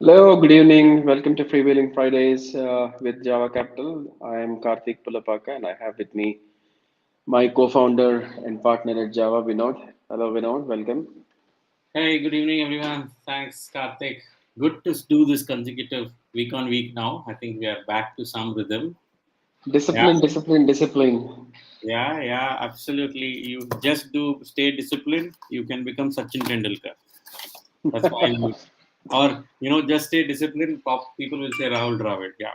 Hello, good evening. Welcome to Freewheeling Fridays with Java Capital. I am Karthik Pulapaka and I have with me my co-founder and partner at Java, Vinod. Hello, Vinod. Welcome. Hey, good evening, everyone. Thanks, Karthik. Good to do this consecutive week on week now. I think we are back to some rhythm. Yeah, Discipline, discipline, discipline. yeah, absolutely. You just do stay disciplined, you can become Sachin Tendulkar. That's why or just stay disciplined. People will say Rahul Dravid. Yeah.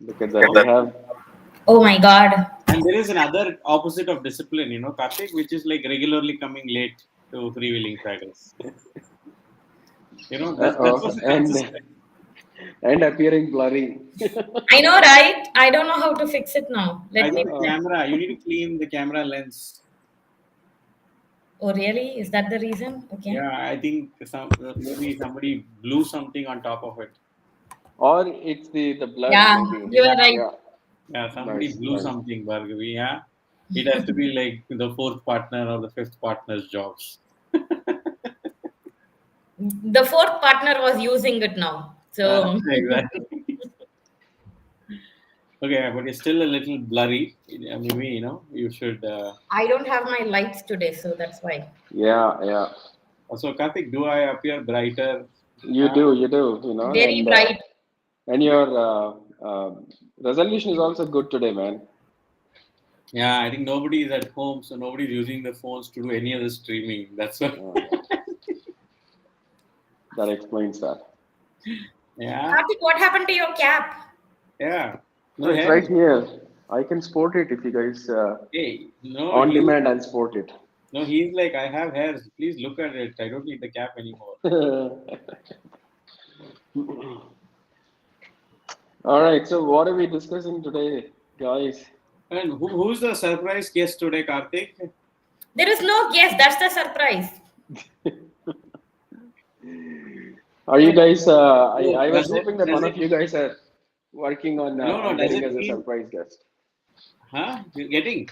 Look at that. We Okay. have, Oh my God. And there is another opposite of discipline, Karthik, which is like regularly coming late to freewheeling Fridays. That's uh-oh, what's consistent. and appearing blurry. I know, right? I don't know how to fix it now. I Let me. think the Uh-oh. camera, you need to clean the camera lens. Oh, really? Is that the reason? Okay. Yeah, I think maybe somebody blew something on top of it. Or it's the blur, Yeah, maybe. you Yeah, are right. Yeah, yeah, somebody nice, blew nice. something, Bhargavi. Yeah, it has to be like the fourth partner or the fifth partner's jobs. The fourth partner was using it now. So Exactly. Okay, but it's still a little blurry. Maybe you should. I don't have my lights today, so that's why. Yeah, yeah. Also, Karthik, do I appear brighter? You Uh, do, Very bright. and your resolution is also good today, man. yeah, I think nobody is at home, so nobody's using the phones to do any other streaming. That's why. Uh, that explains that. Yeah, Karthik, what happened to your cap? yeah. No, No it's hair. right here. I can sport it if you guys Hey, no, on demand. I'll sport it. he's like, I have hairs. Please look at it. I don't need the cap anymore. All right. So what are we discussing today, guys? And who's the surprise guest today, Karthik? There is no guess. That's the surprise. Are you guys? Oh, I was hoping that does one it, of you guys are working no, on does getting it as a mean, surprise guest. huh? You're getting?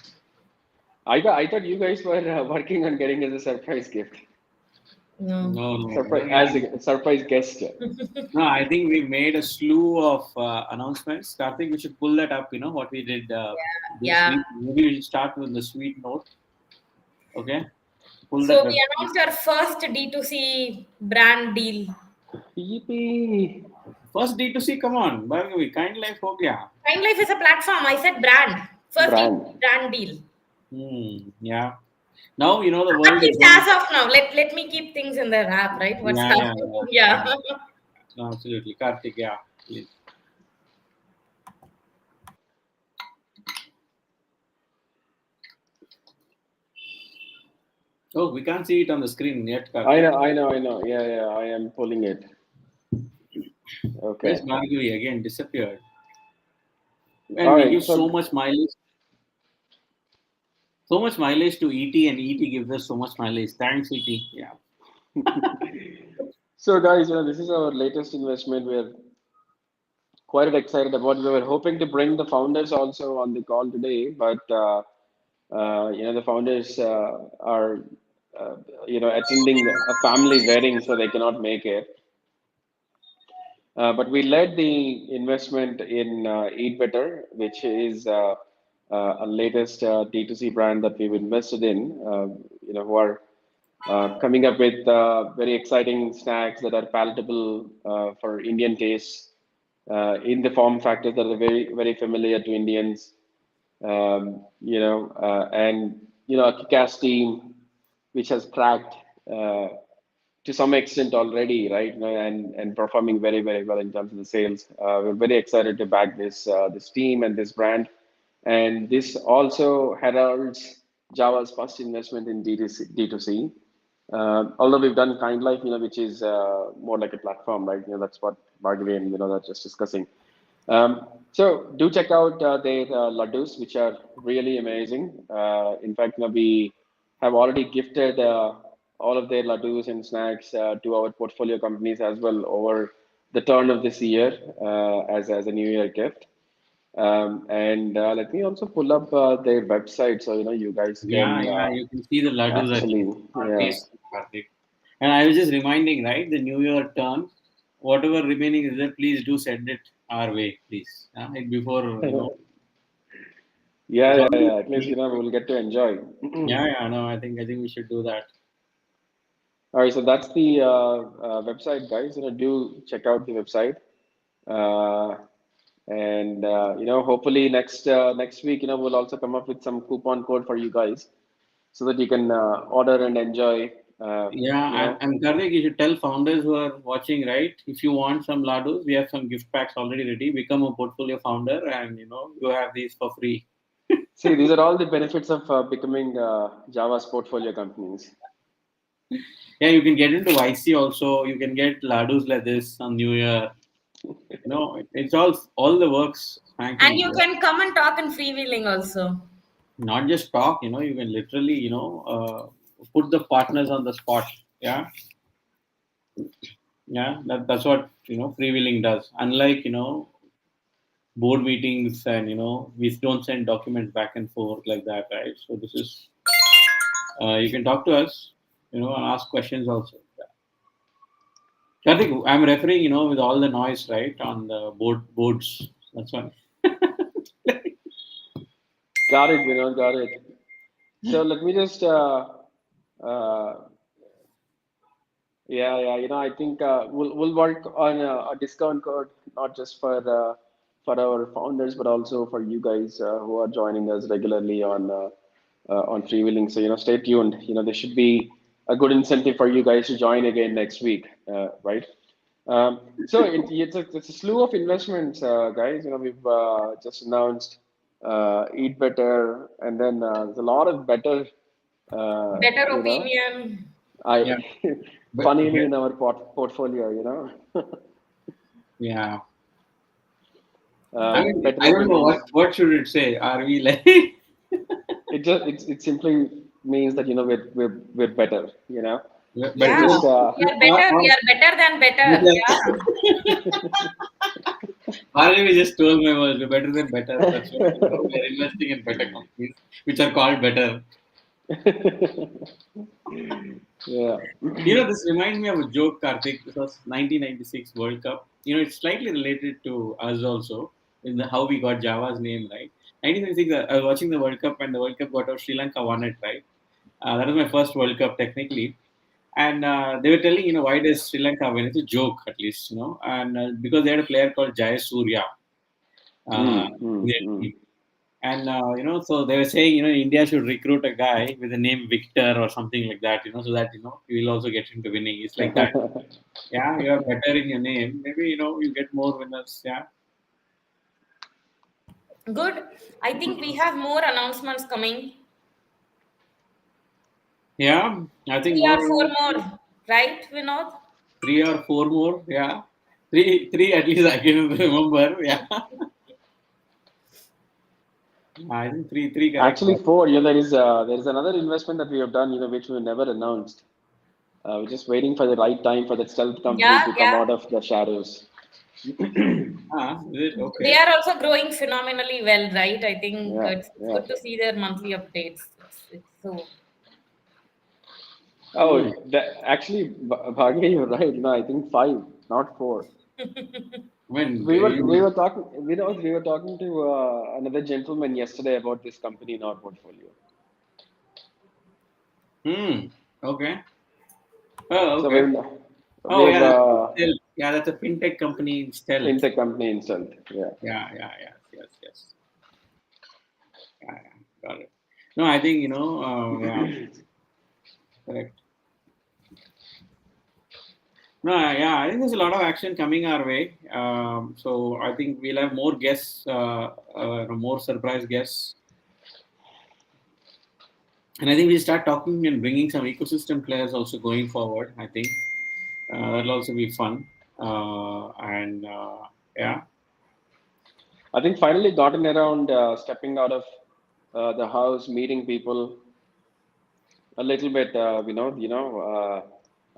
I thought you guys were working on getting as a surprise gift, No. No, surprise yeah. as a surprise guest. No, I think we made a slew of announcements. Karthik, we should pull that up, what we did this Yeah. week. Maybe we should start with the sweet note. Okay? Pull that So web. we announced our first D2C brand deal. Yippee! First D2C, come on. Bhargavi, kind life ho gaya. Time Life is a platform. I said brand. First Brand. brand deal. Yeah. Now, the At world is least going. as of now, let me keep things in the wrap, right? What's Yeah, yeah, happening? yeah. Yeah. Yeah. No, absolutely. Karthik, yeah. Please. Oh, we can't see it on the screen yet, I Karthik. know, I know, I know. Yeah, yeah. I am pulling it. Where's Okay. Bhargavi again? Disappeared. All And we right. give So, so much mileage to ET, and ET gives us so much mileage. Thanks, ET. Yeah. so guys, this is our latest investment. We're quite excited about. We were hoping to bring the founders also on the call today, but the founders are attending a family wedding, so they cannot make it. But we led the investment in Eat Better, which is a latest D2C brand that we've invested in. Who are coming up with very exciting snacks that are palatable for Indian tastes in the form factors that are very very familiar to Indians. And a kick-ass team which has cracked to some extent already, right? And performing very very well in terms of the sales. We're very excited to back this team and this brand, and this also heralds Java's first investment in D2C. Although we've done Kind Life, which is more like a platform, right? That's what Bhargavi and are just discussing. So do check out their laddus, which are really amazing. In fact, we have already gifted all of their laddus and snacks to our portfolio companies as well over the turn of this year as a New Year gift. And let me also pull up their website so you guys Yeah, can yeah. You can see the laddus, I actually, think, are yeah. tasty, Karthik. And I was just reminding, right, the New Year turn, whatever remaining is there, please do send it our way, please. Before, Yeah, it's yeah, already, yeah. At least we'll get to enjoy. yeah, no, I think we should do that. All right, so that's the website, guys. Do check out the website, uh, and hopefully next week, we'll also come up with some coupon code for you guys so that you can order and enjoy. Yeah, and Karthik, you should tell founders who are watching, right? If you want some ladus, we have some gift packs already ready. Become a portfolio founder, and you have these for free. See, these are all the benefits of becoming Java's portfolio companies. Yeah, you can get into YC also. You can get ladus like this on New Year. It's all the works, And frankly. you can come and talk in freewheeling also. Not just talk. You can literally, put the partners on the spot. Yeah, yeah. That's what freewheeling does. Unlike board meetings, and we don't send documents back and forth like that, right? So this is you can talk to us, and ask questions also. Karthik, I'm referring, with all the noise, right, on the boards. That's why. Got it, got it. So let me just uh, yeah, yeah. I think we'll work on a discount code, not just for our founders, but also for you guys who are joining us regularly on freewheeling. So stay tuned. There should be a good incentive for you guys to join again next week, right? So it's a slew of investments, guys. We've just announced Eat Better, and then there's a lot of better. Uh, Better you know, opinion. Yeah, I but funnily in our portfolio. yeah. I mean, Better I don't know opinions. what should it say. Are we like? It simply means that we're better. We're Yeah, Better than? just we are better. We are better than better. Yeah. Already just told my words. We're better than better. That's why we are investing in better companies, which are called better. yeah. This reminds me of a joke, Karthik. This was 1996 World Cup. It's slightly related to us also in how we got Java's name, right? 1996, I was watching the World Cup, and the World Cup got out. Sri Lanka won it, right? That was my first World Cup technically. And they were telling, why does Sri Lanka win? It's a joke, at least, and because they had a player called Jaya Surya in their team. And so they were saying, India should recruit a guy with the name Victor or something like that, so that you will also get into winning. It's like that. Yeah, you are better in your name. Maybe you get more winners. Yeah, Good. I think we have more announcements coming. yeah. I think Three more or four more, right, Vinod? 3 or 4 more. Yeah, three at least I can remember. Yeah, I think three correct. Actually, four. There is another investment that we have done, which we never announced. We're just waiting for the right time for that stealth company Yeah, to come yeah. out of the shadows. Is it They okay? are also growing phenomenally well, right? I think Yeah, it's yeah. good to see their monthly updates. It's so Hmm. Oh, actually, Bhagya, you're right. I think five, not four. When We were talking. We were talking to another gentleman yesterday about this company in our portfolio. okay. Oh, So okay. Oh, we've yeah, yeah, that's a fintech company in stealth. fintech company installed. Yeah. Yeah, yeah, yes. Yeah, yeah, got it. No, I think yeah, correct. No, yeah, I think there's a lot of action coming our way. So I think we'll have more guests, more surprise guests, and I think we'll start talking and bringing some ecosystem players also going forward. I think that'll also be fun, and yeah. I think finally gotten around stepping out of the house, meeting people a little bit.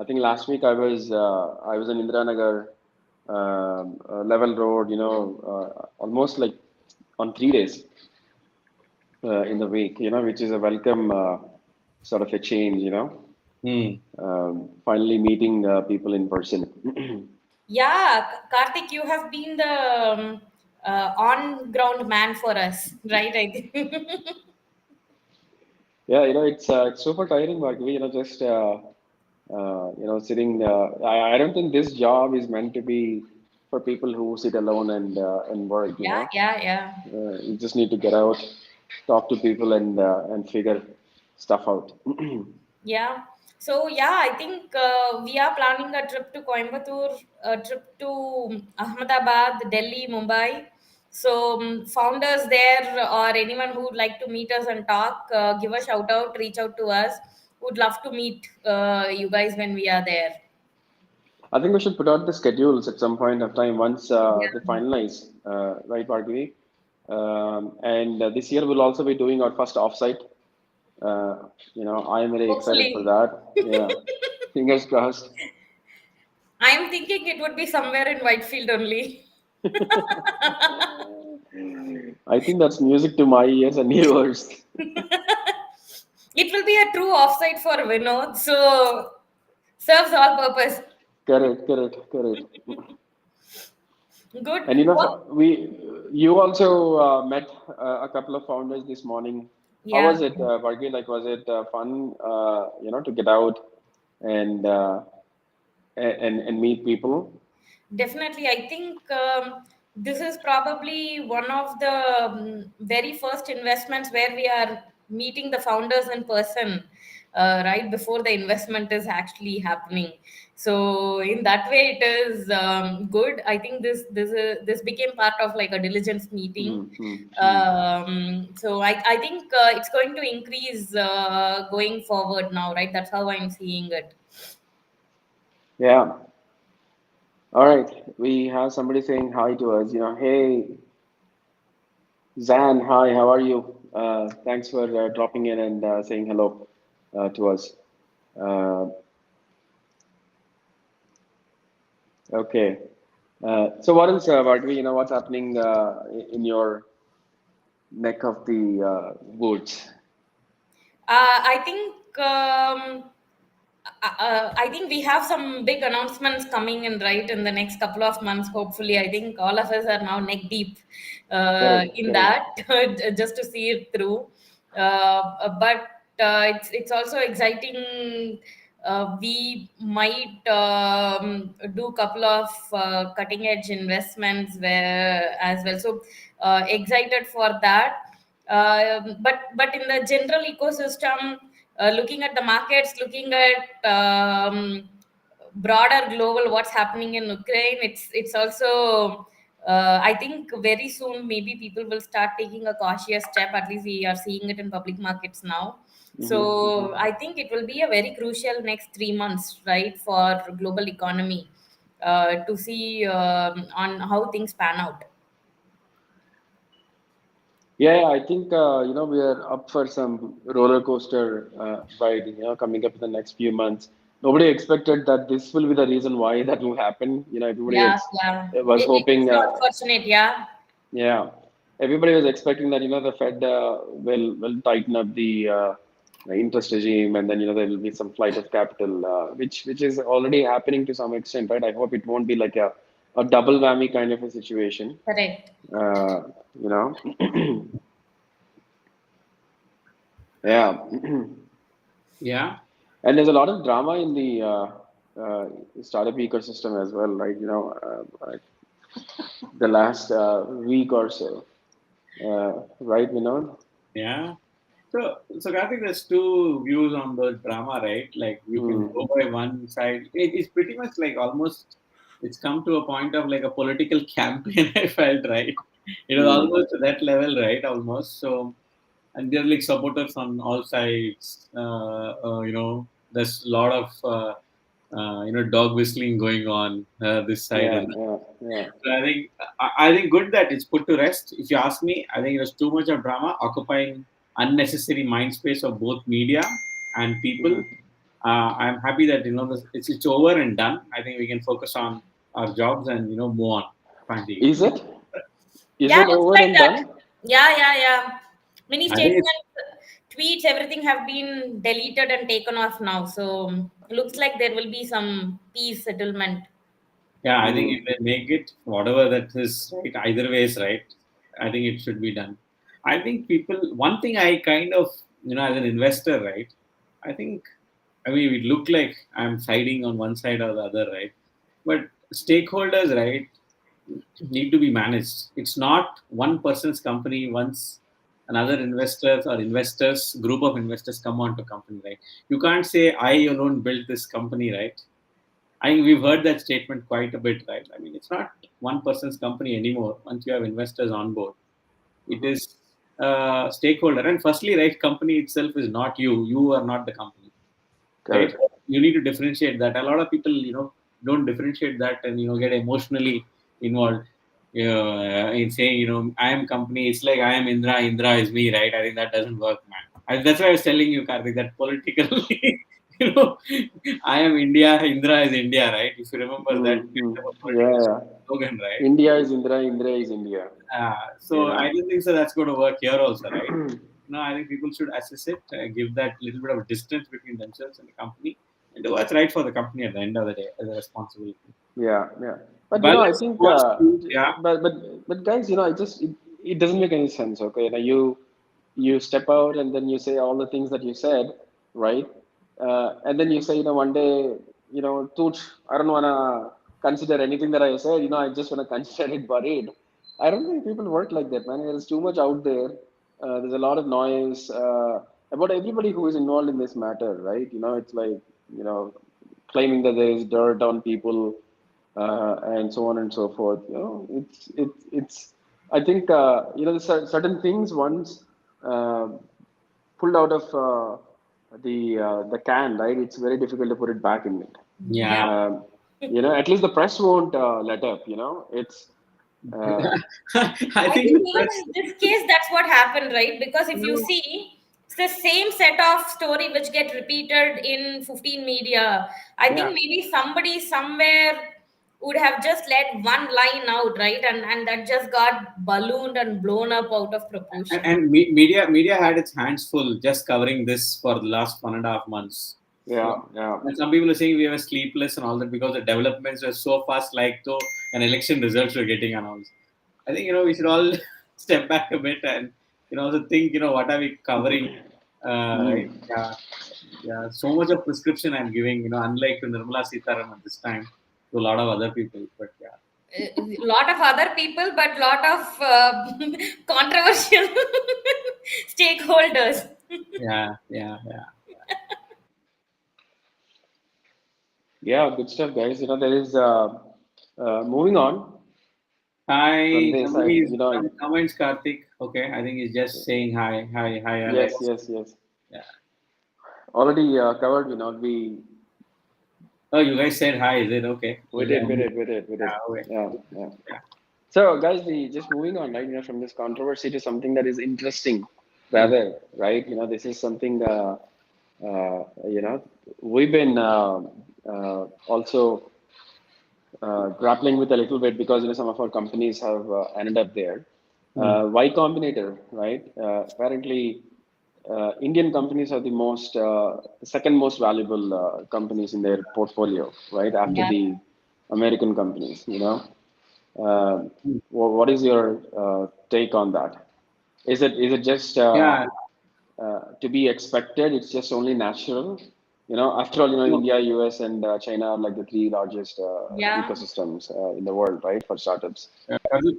I think last week I was in Indiranagar, Level Road. Almost like on 3 days in the week. Which is a welcome sort of a change. Finally meeting people in person. Yeah, Karthik, you have been the on-ground man for us, right? I think. Yeah, it's super tiring, but just sitting. I don't think this job is meant to be for people who sit alone and work. Yeah, yeah, yeah. You just need to get out, talk to people, and figure stuff out. Yeah. So yeah, I think we are planning a trip to Coimbatore, a trip to Ahmedabad, Delhi, Mumbai. So founders there or anyone who would like to meet us and talk, give a shout out, reach out to us. Would love to meet you guys when we are there. I think we should put out the schedules at some point of time once they Yeah. finalize, right, Bhargavi? And this year we'll also be doing our first offsite. I am very excited for Hopefully. that. Yeah, fingers crossed. I am thinking it would be somewhere in Whitefield only. I think that's music to my ears and yours. It will be a true offsite for Vinod, so serves all purpose. Correct, correct, correct. Good. And What? you also met a couple of founders this morning. How Yeah. was it, Bhargavi? Like, was it fun, to get out and and meet people? Definitely, I think this is probably one of the very first investments where we are meeting the founders in person, right before the investment is actually happening. So in that way, it is good. I think this became part of like a diligence meeting. Mm, mm, mm. So I think it's going to increase going forward now, right? That's how I'm seeing it. Yeah. All right. We have somebody saying hi to us. Hey, Zan, hi, how are you? Thanks for dropping in and saying hello to us. Uh, okay. So what else, Bhargavi? What's happening in your neck of the woods? I think I think we have some big announcements coming in right in the next couple of months. Hopefully, I think all of us are now neck deep Correct, in correct. that just to see it through. But it's also exciting. We might do a couple of cutting edge investments where as well. So excited for that. But in the general ecosystem, looking at the markets, looking at broader global what's happening in Ukraine, it's also I think very soon maybe people will start taking a cautious step. At least we are seeing it in public markets now. Hmm. So I think it will be a very crucial next 3 months, right, for global economy to see on how things pan out. Yeah, I think we are up for some roller coaster ride, coming up in the next few months. Nobody expected that this will be the reason why that will happen. Everybody Yeah, yeah. was It's hoping, unfortunate, yeah. yeah, everybody was expecting that the Fed will tighten up the interest regime, and then there will be some flight of capital, which is already happening to some extent, right? I hope it won't be like a double whammy kind of a situation. Correct. Uh, you know, yeah. Yeah. And there's a lot of drama in the startup ecosystem as well, right? Like the last week or so, right, Vinod? Yeah. So I think there's two views on the drama, right? Like you can Hmm. go by one side. It's pretty much like almost it's come to a point of like a political campaign. I felt right. It was Hmm. almost to that level, right? Almost. So and there are like supporters on all sides. There's a lot of dog whistling going on this side Yeah, and yeah, yeah. so I think good that it's put to rest. If you ask me, I think there's too much of drama occupying unnecessary mind space of both media and people. Hmm. I'm happy that it's over and done. I think we can focus on our jobs and move on. Frankly, Is it? Is Yeah, it looks over like and that. done? Yeah, yeah, yeah. Mini I think it's statements, tweets, everything have been deleted and taken off now. So looks like there will be some peace settlement. Yeah, I think if they make it, whatever that is, right, either way is right. I think it should be done. I think people, one thing I kind of, as an investor, right, I think, I mean, it look like I'm siding on one side or the other, right? But stakeholders, right, need to be managed. It's not one person's company once another investors, group of investors come onto company, right? You can't say I alone built this company, right? I think we've heard that statement quite a bit, right? I mean, it's not one person's company anymore once you have investors on board. It is stakeholder. And firstly, right, company itself is not you. You are not the company, right? Correct. You need to differentiate that. A lot of people, don't differentiate that and, get emotionally involved. In saying, I am company. It's like I am Indra. Indra is me, right? I think that doesn't work, man. That's why I was telling you, Karthik, that politically, you know, I am India. Indra is India, right? If you remember that kind of a Yeah, political yeah. slogan, right? India is Indra, Indra is India. You So I know. don't think so. That's going to work here also, right? No, I think people should assess it, give that little bit of distance between themselves and the company, and do what's right for the company at the end of the day as a responsibility. Yeah, yeah. But I Balance think, wants to, yeah, but guys, it doesn't make any sense. Okay, you step out and then you say all the things that you said, right? And then you say, one day, Tooch, I don't wanna consider anything that I said. I just wanna consider it buried. I don't think people work like that, man. There's too much out there. There's a lot of noise about everybody who is involved in this matter, right? It's like, you know, claiming that there is dirt on people and so on and so forth. It's. I think the certain things once uh, pulled out of the can, right? It's very difficult to put it back in it. Yeah. yeah. At least the press won't let up. It's uh, I I think think the even press. in this case, that's what happened, right? Because if you No, see, it's the same set of story which get repeated in 15 media. I think yeah. maybe somebody somewhere would have just let one line out, right? And that just got ballooned and blown up out of proportion. and media had its hands full just covering this for the last 1.5 months. Yeah, Yeah. yeah. And some people are saying we were sleepless and all that because the developments were so fast, like though an election results were getting announced. I think we should all step back a bit and also think what are we covering, right? Mm. Yeah, yeah. So much of prescription I'm giving, unlike to Nirmala Sitaraman this time, to a lot of other people. But yeah. A lot of other people, but lot of controversial stakeholders. Yeah, yeah, yeah. Yeah, good stuff, guys. There is moving on from Hi, this. somebody is some comments, Karthik. Okay, I think he's just saying hi, hi, hi, Yes, Alex. yes, yes. Yeah. Already covered. Oh, you guys said hi. Is it okay? We Yeah, did, we did, we did, we did. okay. Yeah, yeah. Yeah. So, guys, just moving on, right? From this controversy to something that is interesting, rather, right? This is something, we've been also grappling with a little bit because some of our companies have ended up there. Hmm. Y Combinator, right? Apparently, Indian companies are the second most valuable companies in their portfolio, right? After Yeah. the American companies. What is your take on that? Is it just Yeah. to be expected? It's just only natural. After all, No, India, US, and China are like the three largest Yeah. ecosystems in the world, right, for startups. Karthik,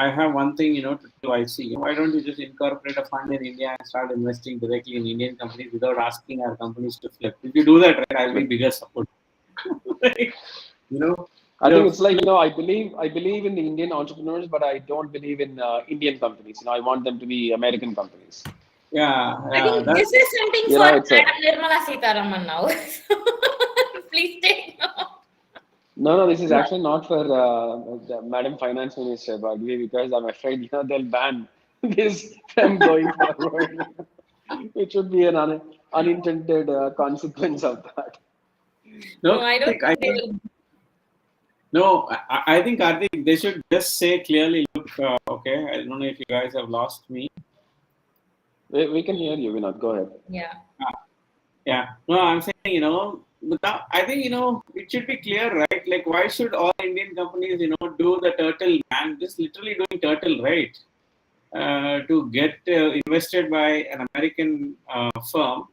I have one thing, to do. I see. Why don't you just incorporate a fund in India and start investing directly in Indian companies without asking our companies to flip? If you do that, right, I'll be bigger support. Right? You know, I think the it's like, I believe in the Indian entrepreneurs, but I don't believe in Indian companies. I want them to be American companies. yeah, I yeah. think this That's is something for It's a Madam Nirmala Sitaraman now. Please take note. no. This is actually not for the Madam Finance Minister, but because I'm afraid they'll ban this from going forward. It should be an unintended consequence of that. No, no. I don't I think they think will. no. I think they should just say clearly. Look, okay. I don't know if you guys have lost me. We can hear you, Vinod. Go ahead. Yeah. Yeah. No, I'm saying, I think, it should be clear, right? Like, why should all Indian companies, do the turtle man, just literally doing turtle, right? To get invested by an American firm.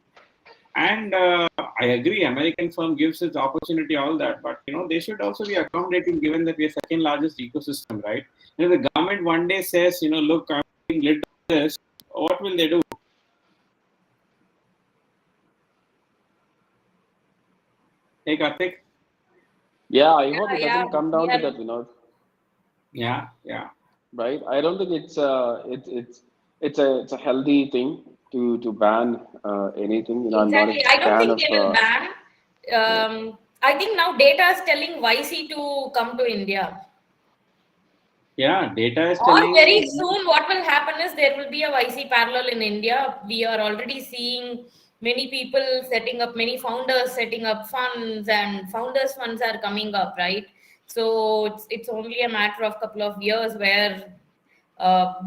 And I agree, American firm gives its opportunity, all that, but they should also be accommodating, given that we're second largest ecosystem, right? If the government one day says, look, I'm being led to this, what will they do? Hey, Karthik? Yeah, I hope it Yeah, doesn't come we down to are. that, Vinod. Yeah, yeah. Right? I don't think it's a healthy thing to ban anything. I'm not a Exactly. I don't fan think of they will ban. yeah. I think now data is telling YC to come to India. Yeah, data is Or very telling. soon, what will happen is there will be a YC parallel in India. We are already seeing many people setting up, many founders setting up funds, and founders funds are coming up, right? So it's only a matter of couple of years where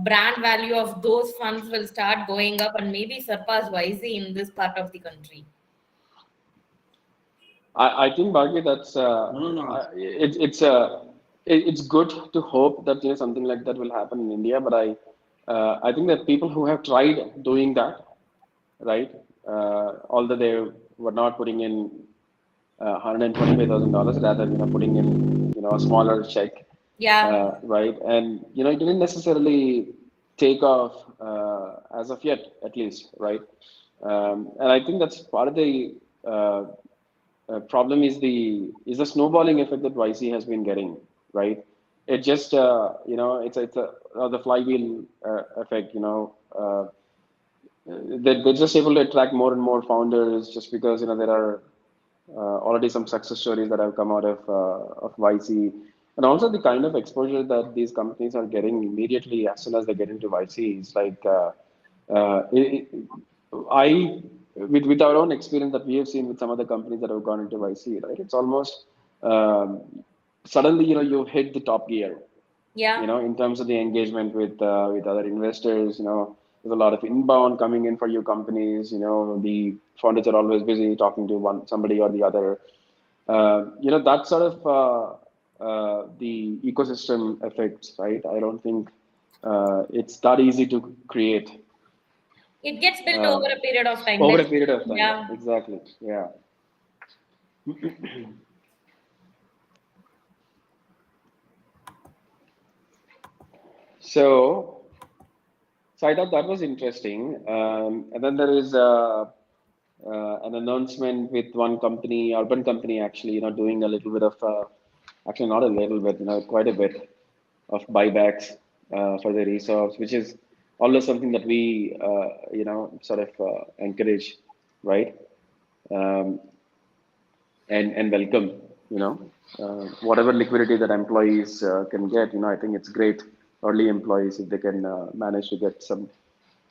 brand value of those funds will start going up and maybe surpass YC in this part of the country. I think Bhagya, that's No, no, no. it's good to hope that something like that will happen in India, but I think that people who have tried doing that, right, although they were not putting in $125,000, rather putting in a smaller check, Yeah, right, and it didn't necessarily take off as of yet, at least, right, and I think that's part of the problem is the snowballing effect that YC has been getting, right? It just it's the flywheel effect, they're just able to attract more and more founders just because there are already some success stories that have come out of YC, and also the kind of exposure that these companies are getting immediately as soon as they get into YC is like uh, it, it- I with our own experience that we have seen with some other companies that have gone into YC, right? It's almost um, suddenly you hit the top gear, yeah. in terms of the engagement with other investors. There's a lot of inbound coming in for your companies. The founders are always busy talking to somebody or the other. That sort of the ecosystem effects, right? I don't think it's that easy to create It gets built uh, over a period of time. over a Let's, period of time. yeah. Exactly. Yeah. So, so I thought that was interesting. And then there is an announcement with one company, urban company, actually, doing a little bit of, actually not a little bit, quite a bit of buybacks for their ESOPs, which is always something that we, sort of encourage, right? Um, and welcome, whatever liquidity that employees can get. I think it's great early employees if they can manage to get some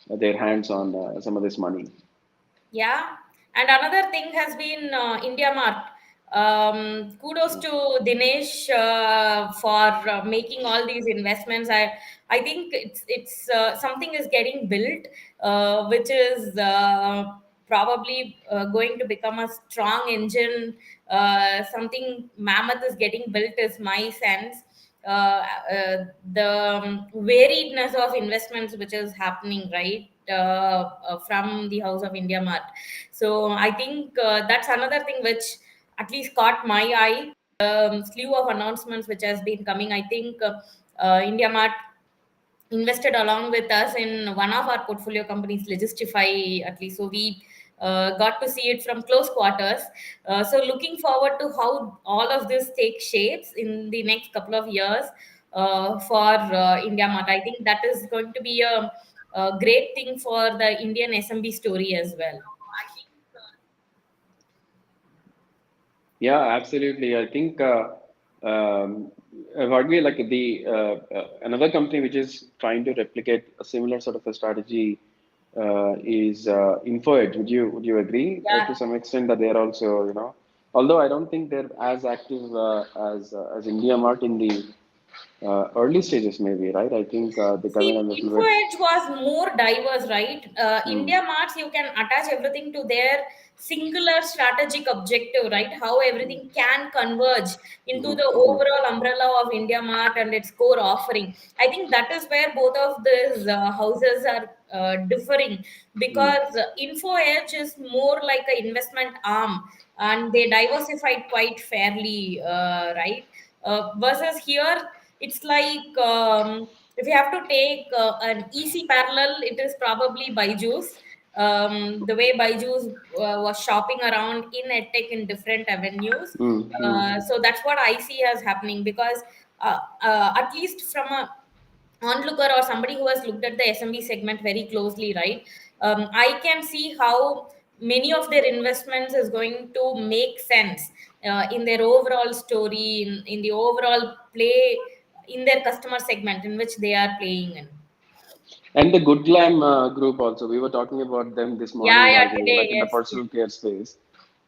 their hands on some of this money. Yeah, and another thing has been India Mart. Kudos to Dinesh for making all these investments. I think it's something is getting built, which is probably going to become a strong engine. Something mammoth is getting built, is my sense. The variedness of investments which is happening, right, from the House of India Mart. So I think that's another thing which at least caught my eye. Slew of announcements which has been coming. I think India Mart invested along with us in one of our portfolio companies, Logistify, at least. So we got to see it from close quarters. So looking forward to how all of this takes shapes in the next couple of years for India Mart. I think that is going to be a great thing for the Indian SMB story as well. Yeah, absolutely. I think Varghese, like the another company which is trying to replicate a similar sort of a strategy is InfoEdge. Would you agree Yeah, to some extent that they're also although I don't think they're as active as India Mart in the early stages maybe, right? I think they come in a See, little Info bit. Edge was more diverse, right? Mm, India Marts, you can attach everything to their singular strategic objective, right? How everything can converge into mhm, the mhm, overall umbrella of India Mart and its core offering. I think that is where both of these houses are differing, mm. because Info Edge is more like an investment arm, and they diversified quite fairly, right? Versus here, it's like, if you have to take an easy parallel, it is probably Byju's. The way Byju's was shopping around in EdTech in different avenues. Mm, mm. So that's what I see as happening, because at least from a onlooker or somebody who has looked at the SMB segment very closely, right? I can see how many of their investments is going to make sense in their overall story, in the overall play in their customer segment in which they are playing in. And the Good Glam group also, we were talking about them this Yeah, morning yeah, as well, today, like in the yes, personal care space.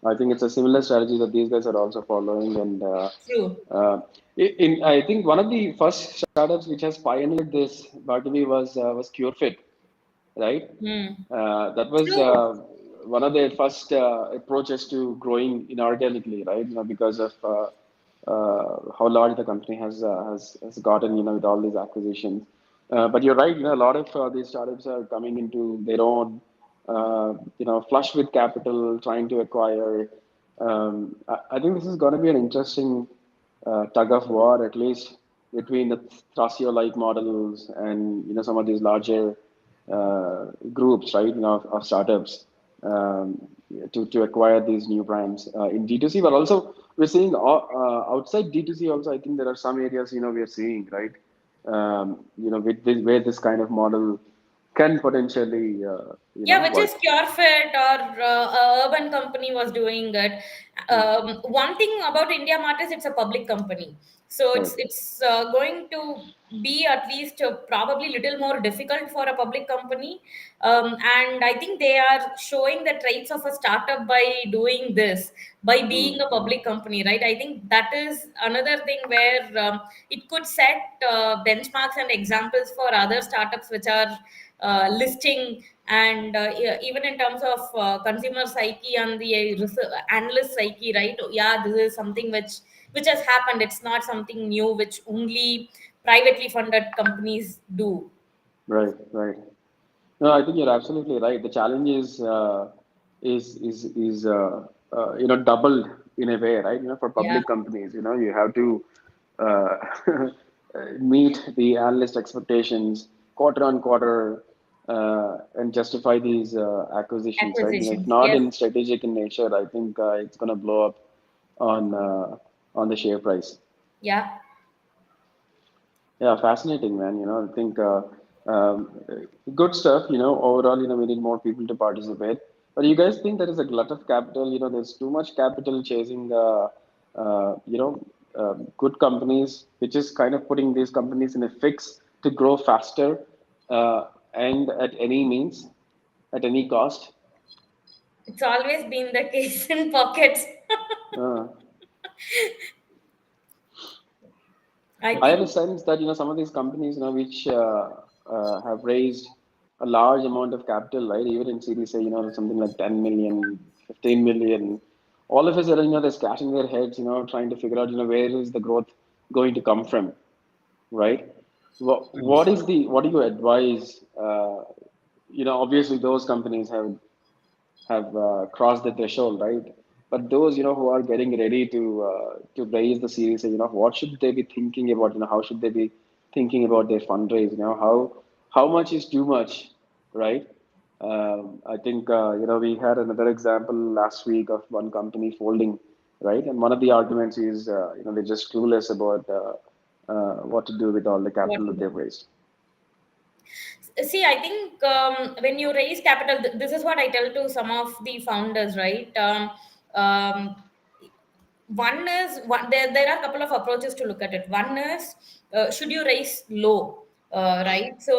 I think it's a similar strategy that these guys are also following. And true. uh, I think one of the first startups which has pioneered this, Bhargavi, was Curefit, right? Hmm. That was True. one of their first approaches to growing inorganically, right? Because of how large the company has gotten, with all these acquisitions. But you're right, a lot of these startups are coming into their own, flush with capital, trying to acquire. I think this is going to be an interesting tug of war, at least between the Thrasio-like models and some of these larger groups, right? Of startups to acquire these new brands in D2C, but also we're seeing outside D2C also. I think there are some areas we are seeing, right? With this, where this kind of model can potentially Yeah, which is work. Curefit or Urban Company was doing it. Mm, One thing about India Mart is it's a public company, so it's correct. it's going to be at least probably little more difficult for a public company. And I think they are showing the traits of a startup by doing this, by Mm, being a public company, right? I think that is another thing where it could set benchmarks and examples for other startups which are listing, and yeah, even in terms of consumer psyche and the analyst psyche, right? Yeah, this is something which has happened. It's not something new which only privately funded companies do. right, right. No, I think you're absolutely right. The challenge is doubled in a way, right? For Yeah, public companies, you have to uh, meet the analyst expectations quarter on quarter and justify these acquisitions, right? If acquisitions, not yes. in strategic in nature, I think it's going to blow up on the share price. Yeah. Yeah, fascinating, man. I think good stuff. Overall, we need more people to participate. But you guys think there is a glut of capital? There's too much capital chasing, good companies, which is kind of putting these companies in a fix to grow faster and at any means, at any cost. It's always been the case in pockets. Uh, I I have a think, sense that some of these companies which have raised a large amount of capital, right? Even in Series A, something like 10 million, 15 million. All of a sudden, they're scratching their heads, trying to figure out, where is the growth going to come from, right? What do you advise? Obviously, those companies have crossed the threshold, right? But those who are getting ready to raise the series, what should they be thinking about? How should they be thinking about their fundraise? How much is too much, right? I think we had another example last week of one company folding, right? And one of the arguments is they're just clueless about what to do with all the what capital to that do. they've raised. See, I think when you raise capital, this is what I tell to some of the founders, right? Um, One is one, there are a couple of approaches to look at it. One is, should you raise low, right? So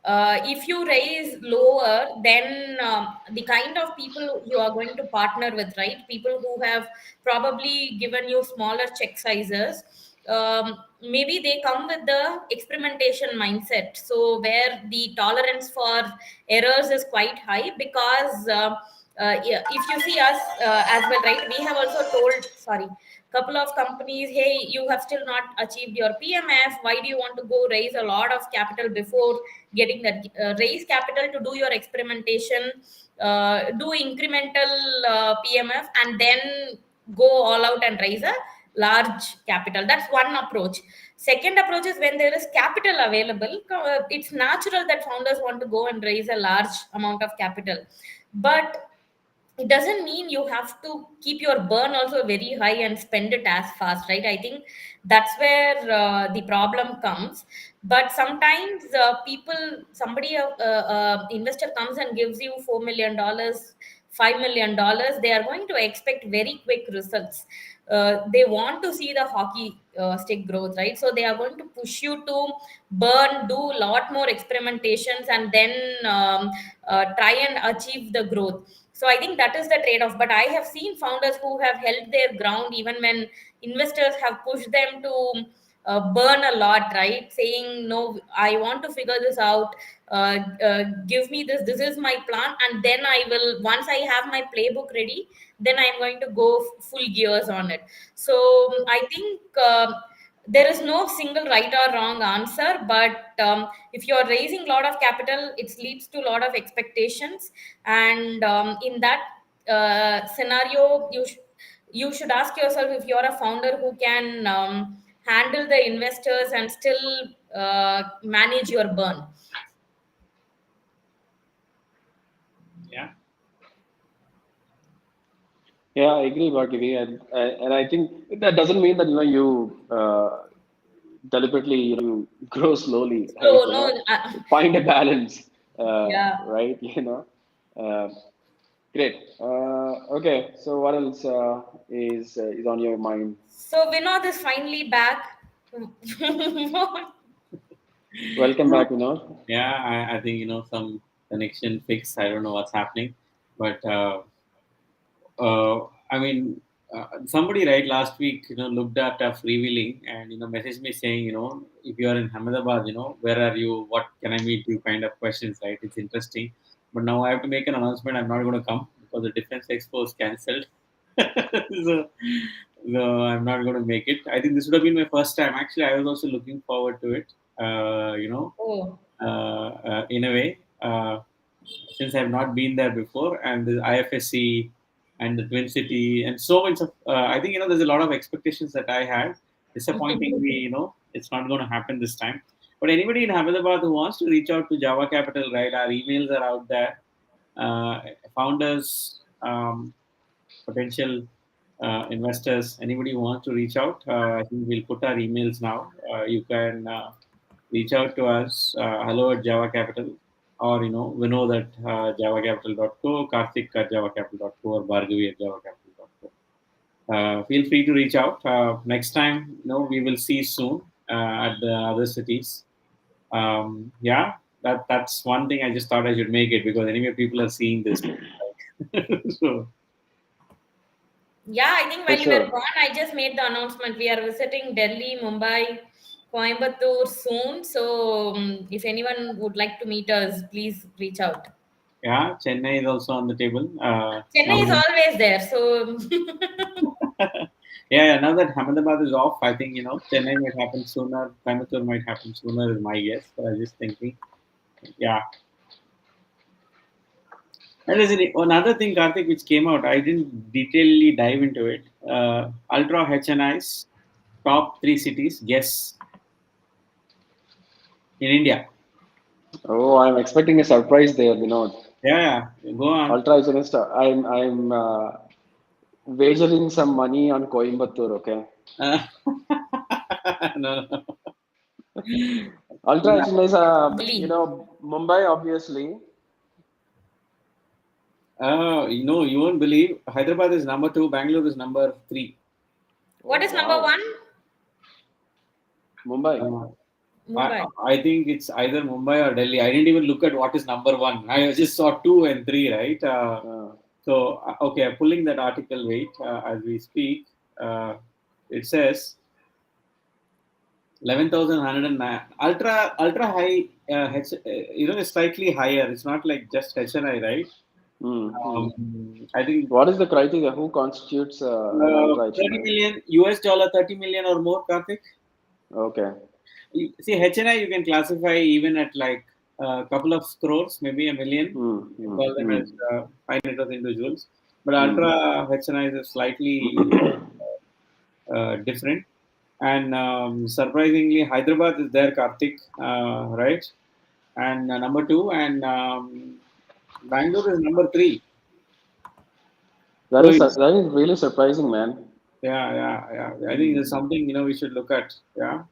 if you raise lower, then the kind of people you are going to partner with, right? People who have probably given you smaller check sizes, maybe they come with the experimentation mindset, so where the tolerance for errors is quite high, because yeah, if you see us as well, right, we have also told, sorry, couple of companies, hey, you have still not achieved your PMF, why do you want to go raise a lot of capital before getting that, raise capital to do your experimentation, do incremental PMF, and then go all out and raise a large capital. That's one approach. Second approach is when there is capital available, it's natural that founders want to go and raise a large amount of capital, but it doesn't mean you have to keep your burn also very high and spend it as fast, right? I think that's where the problem comes. But sometimes somebody investor comes and gives you $4 million, $5 million, they are going to expect very quick results. They want to see the hockey stick growth, right? So they are going to push you to burn, do a lot more experimentations, and then try and achieve the growth. So I think that is the trade-off. But I have seen founders who have held their ground even when investors have pushed them to burn a lot, right? Saying, no, I want to figure this out. Give me this. This is my plan. And then I will, once I have my playbook ready, then I'm going to go full gears on it. So I think there is no single right or wrong answer, but if you're raising a lot of capital, it leads to a lot of expectations, and in that scenario, you should ask yourself if you're a founder who can handle the investors and still manage your burn. Yeah. Yeah, I agree, Bhargavi, and I think that doesn't mean that you deliberately grow slowly, right? So no, Find a balance, yeah. right? Uh, Great. Okay, so what else is on your mind? So Vinod is finally back. Welcome back, Vinod. Yeah, I think some connection fix. I don't know what's happening, but I mean, somebody right last week, looked at freewheeling and messaged me saying, if you are in Ahmedabad, where are you? What can I meet you? Kind of questions, right? It's interesting, but now I have to make an announcement. I'm not going to come because the Defense Expo is cancelled. so, so I'm not going to make it. I think this would have been my first time. Actually, I was also looking forward to it. Oh, In a way, since I've not been there before, and the IFSC and the Twin City and so much of, I think there's a lot of expectations that I had. Disappointingly, it's not going to happen this time. But anybody in Ahmedabad who wants to reach out to Java Capital, right? Our emails are out there. Founders, potential investors, anybody who wants to reach out, I think we'll put our emails now. You can reach out to us, hello at Java Capital, or Vinod at javacapital.co, Karthik at javacapital.co, or Bhargavi at javacapital.co. Feel free to reach out. Next time, we will see soon at the other cities. Yeah, that's one thing I just thought I should make it, because anyway people are seeing this. So yeah, I think For while you were sure. gone, I just made the announcement. We are visiting Delhi, Mumbai, Coimbatore soon. So if anyone would like to meet us, please reach out. yeah, Chennai is also on the table. Chennai is always there. So Yeah, now that Ahmedabad is off, I think Chennai might happen sooner. Coimbatore might happen sooner is my guess. But I was just thinking, yeah. And there's another thing, Karthik, which came out. I didn't detailedly dive into it. Ultra HNIs, top 3 cities. Guess in India. Oh, I'm expecting a surprise there, Vinod. Yeah, go on. Ultra Isolista. I'm wagering some money on Coimbatore. Okay. Uh, no. Ultra Isolista. Delhi. Mumbai obviously. You won't believe. Hyderabad is number 2. Bangalore is number 3. What Oh is number wow. one? Mumbai. Uh, I, Mumbai. I think it's either Mumbai or Delhi. I didn't even look at what is number 1. I just saw 2 and 3, right? Okay, I'm pulling that article. Wait, as we speak, it says 11,109. Ultra high, is slightly higher. It's not like just HNI, right? Mm-hmm. I think What is the criteria? Who constitutes an ultra 30 HNI? million US dollar, 30 million or more, Karthik. Okay. See, HNI you can classify even at like a couple of crores, maybe a million. You call them as Mm-hmm. high net worth individuals. But Mm. ultra HNI is slightly different. And surprisingly, Hyderabad is there, Karthik, right? And number two, and Bangalore is number three. So it's, That is really surprising, man. yeah. I think there's Mm. something we should look at, yeah,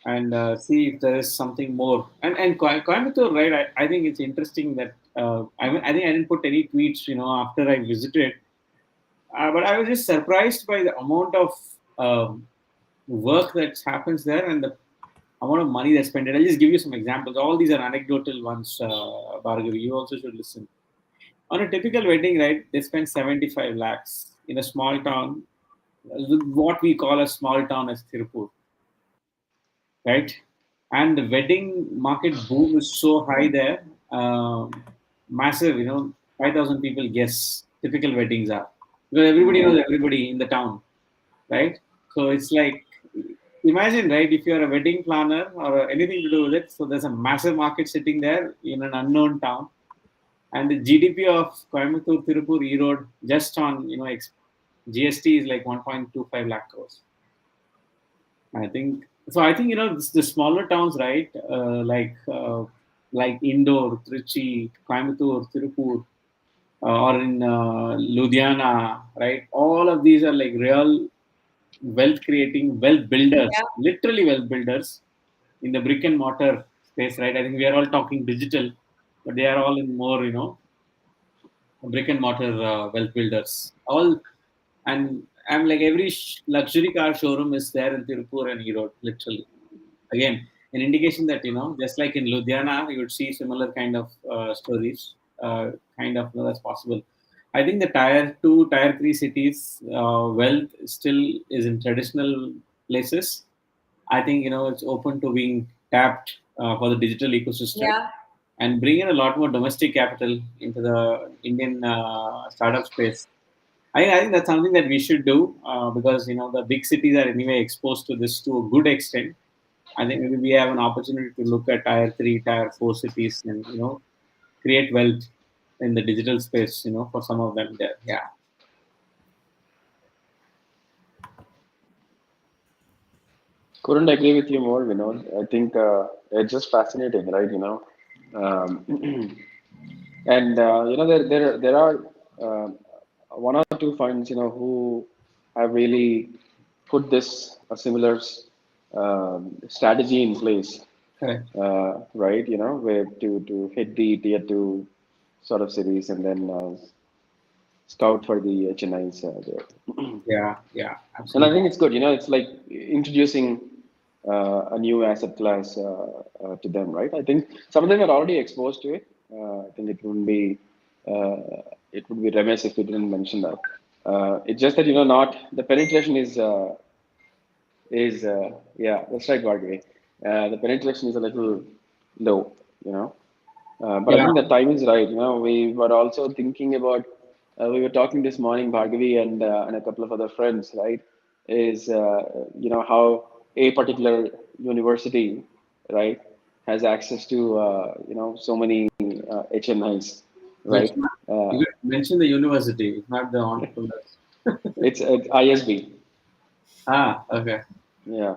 and see if there is something more. And Coimbatore, right? I think it's interesting that I think I didn't put any tweets, after I visited, but I was just surprised by the amount of work that happens there and the amount of money that's spent. I'll just give you some examples. All these are anecdotal ones, Bhargavi. You also should listen. On a typical wedding, right, they spend 75 lakhs in a small town, what we call a small town as Tirupur, right? And the wedding market boom is so high there, massive, 5,000 people guess typical weddings are. Because everybody Mm. knows everybody in the town, right? So it's like, imagine, right, if you're a wedding planner or anything to do with it, so there's a massive market sitting there in an unknown town, and the GDP of Coimbatore, Tirupur, Erode, just on GST is like 1.25 lakh crores. I think so. I think the smaller towns, right, like Indore, Trichy, Coimbatore, Tirupur, or in Ludhiana, right? All of these are like real wealth creating, wealth builders, Yeah. literally wealth builders in the brick and mortar space, right? I think we are all talking digital, but they are all in more, brick and mortar wealth builders. All, and I'm like every luxury car showroom is there in Tirupur and Erode, literally. Again, an indication that just like in Ludhiana, you would see similar kind of stories. That's possible. I think the tier two, tier three cities, wealth still is in traditional places. I think it's open to being tapped for the digital ecosystem Yeah. and bring in a lot more domestic capital into the Indian startup space. I think that's something that we should do because the big cities are anyway exposed to this to a good extent. I think maybe we have an opportunity to look at tier three, tier four cities and create wealth in the digital space. For some of them there. Yeah. Couldn't agree with you more, Vinod. I think it's just fascinating, right? Um, and there are uh, one or two funds, who have really put this a similar strategy in place, Correct. right? Where to hit the tier two sort of cities and then scout for the HNIs there. Yeah. Yeah. And I Absolutely. think it's good. It's like introducing a new asset class to them, right? I think some of them are already exposed to it. I think it would be remiss if we didn't mention that. It's just that not the penetration is yeah, that's right, Bhargavi. The penetration is a little low, you know. But I Yeah. think the time is right. We were also thinking about, we were talking this morning, Bhargavi and a couple of other friends, right? Is, how a particular university, right, has access to, so many HNIs, Which right? one? Uh, You mentioned the university, not the entrepreneurs. it's ISB, Okay. yeah.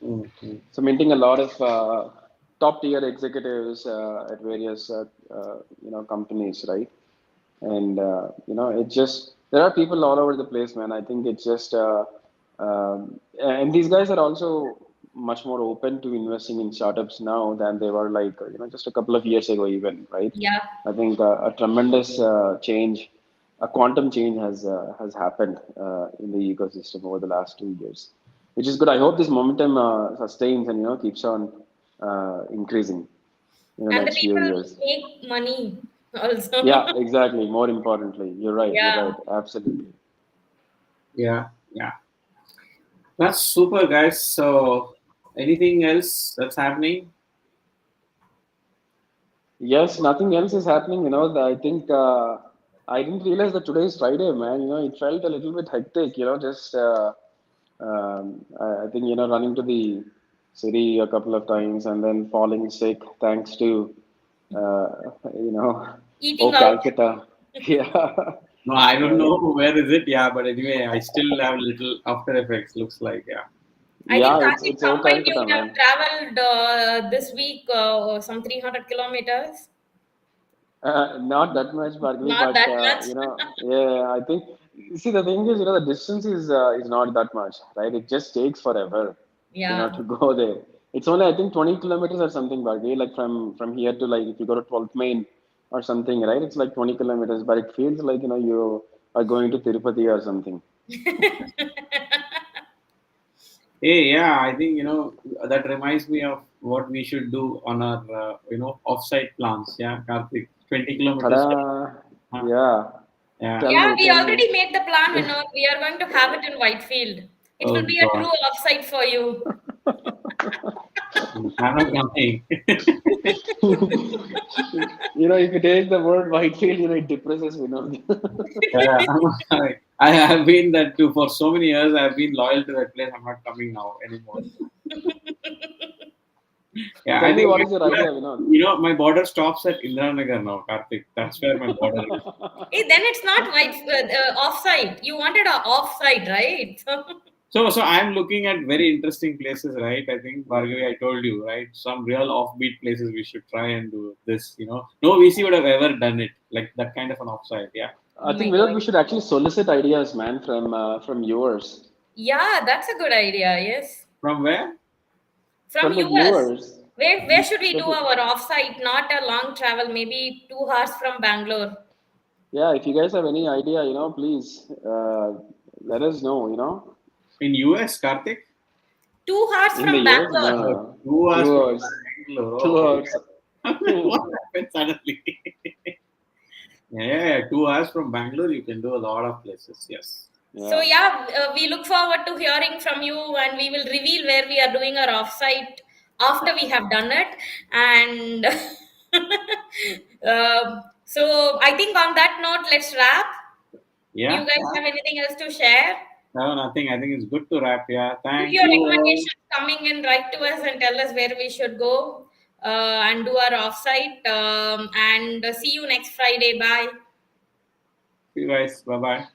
Mm-hmm. So minting a lot of top tier executives at various, companies, right? And it just there are people all over the place, man. I think it's just and these guys are also much more open to investing in startups now than they were like just a couple of years ago even, right? Yeah. I think a tremendous change, a quantum change has happened in the ecosystem over the last 2 years, which is good. I hope this momentum sustains and keeps on increasing in the And the next few people years. make money also. Yeah, exactly. More importantly, you're right. You're Yeah. right. Absolutely. Yeah. Yeah. That's super, guys. So, anything else that's happening? Yes, nothing else is happening. I think I didn't realize that today is Friday, man. It felt a little bit hectic. Just I think running to the city a couple of times and then falling sick thanks to uh, you know, Eating oh out. Calcutta, yeah. No, I don't Uh, know where is it. Yeah, but anyway, I still have little after effects. Looks like yeah. I think yeah, Karthik it's oh combined you Calcutta, have man. traveled this week some 300 kilometers. Not that much, Bhargavi, Not but that much. yeah, I think. See, the thing is, the distance is not that much, right? It just takes forever, Yeah. to go there. It's only, I think, 20 kilometers or something, Bhargavi, like from here to, like, if you go to 12th Main or something, right? It's like 20 kilometers, but it feels like you are going to Tirupati or something. Hey, yeah, I think that reminds me of what we should do on our offsite plans. Yeah, Karthik, 20 kilometers. Ta-da! Huh? Yeah, Yeah. tell Yeah, me, we tell me. already made the plan. We are going to have it in Whitefield. It Oh will be a God, true offsite for you. I'm not coming. If you take the word Whitefield, it depresses Vinod. Yeah, I have been that too for so many years. I've been loyal to that place. I'm not coming now anymore. Yeah, Tell I me, think what is your idea, Vinod? my border stops at Indiranagar now, Karthik. That's where my border is. Then it's not offsite. You wanted a offsite, right? So I'm looking at very interesting places, right? I think Bhargavi, I told you, right? Some real offbeat places we should try and do this. No VC would have ever done it like that kind of an offsite. Yeah. I Oh my think, Vinod, God. we should actually solicit ideas, man, from yours, Yeah, that's a good idea. Yes. From where? From from the US. viewers. Where should we do If- our offsite? Not a long travel, maybe 2 hours from Bangalore. yeah, if you guys have any idea, please let us know. In US, Karthik? 2 hours In the from US, no, Bangalore. no, Oh, no. 2 hours from 2 hours, Bangalore. 2 hours. What happened suddenly? Yeah, 2 hours from Bangalore, you can do a lot of places. Yes. So Yeah. yeah, we look forward to hearing from you, and we will reveal where we are doing our offsite after we have done it. And so I think on that note, let's wrap. Do you Yeah. guys have anything else to share? No, nothing. I think it's good to wrap. Yeah. Keep Thank your you all. recommendations coming in, write to us and tell us where we should go and do our offsite. And see you next Friday. Bye. See you guys. Bye bye.